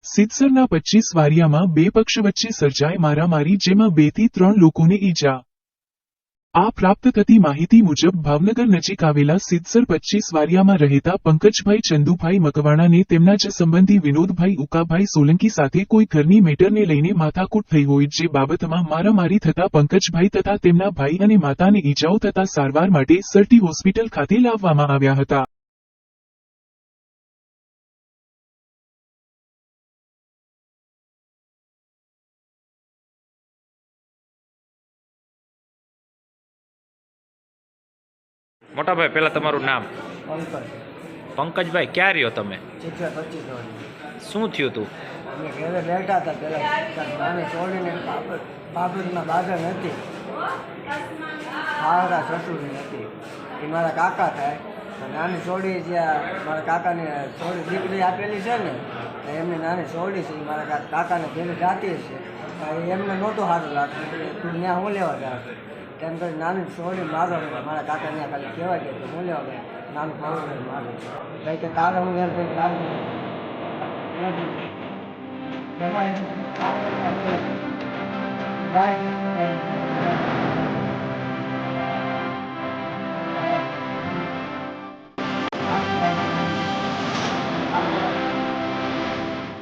સિત્સરના 25 વારિયામાં બે પક્ષ વચ્ચે સર્જાઈ મારામારી, જેમાં 2 થી 3 લોકોને ઈજા. આ પ્રાપ્ત થતી માહિતી મુજબ ભાવનગર નજીક આવેલા સિત્સર 25 વારિયામાં રહેતા પંકજભાઈ ચંદુભાઈ મકવાણાને તેમના જ સંબંધી વિનોદભાઈ ઉકાભાઈ સોલંકી સાથે કોઈ ઘરની મેટરને લઈને માથાકૂટ થઈ હોય, જે બાબતમાં મારામારી થતા પંકજભાઈ તથા તેમના ભાઈ અને માતાને ઈજાઓ થતા સારવાર માટે સરટી હોસ્પિટલ ખાતે લાવવામાં આવ્યા હતા. મોટા ભાઈ, પહેલા તમારું નામ? પંકજ. પંકજભાઈ, ક્યાં રહ્યો તમે? શિક્ષક 25 શું થયું તું? અમે ઘરે બેઠા હતા પેલા નાની છોડીને બાબતમાં બાધર નથી, મારા સસુરની હતી, એ મારા કાકા થાય. નાની છોડી જ્યાં મારા કાકાને છોડી દીકરી આપેલી છે ને, એમની નાની છોડી છે, એ મારા કાકાને ભેગી જાતી છે. એમને નહોતું સારું લાગતું, તું ત્યાં હું લેવા જાઉં તેમ કરી નાની છોડી મારો મારા કાકા ત્યાં ખાલી કહેવાય કે હું લેવા ગયા નાનું ભાવ મારું કંઈ કે તારે હું એમ કંઈક લાગુ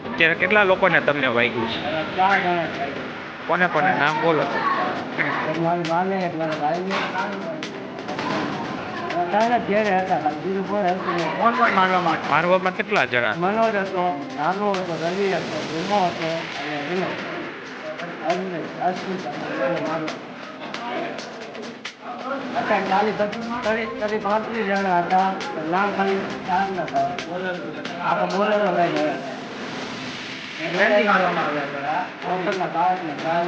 અત્યારે કેટલા લોકોને તમને વાગ્યું છે? 4 જણા. કોને કોને નામ બોલો? મારી માને એક મારા ભાઈને તારા ઘેરે હતા ખાલી બીજું કોઈ હતું નહીં. કોણ કોણ મારવામાં? મારવામાં કેટલા જણા? મનોજ હતો, નાનો હતો, રવિ હતો, ગુમો હતો અને વિનોદ. અત્યારે 35 જણા હતા. નામ ખાલી 4 નતા. આપણે બોલેલો લઈ ગયા. રેન્ડિંગ મારવામાં આવ્યા હતા. હોટલના બહાર ને બહાર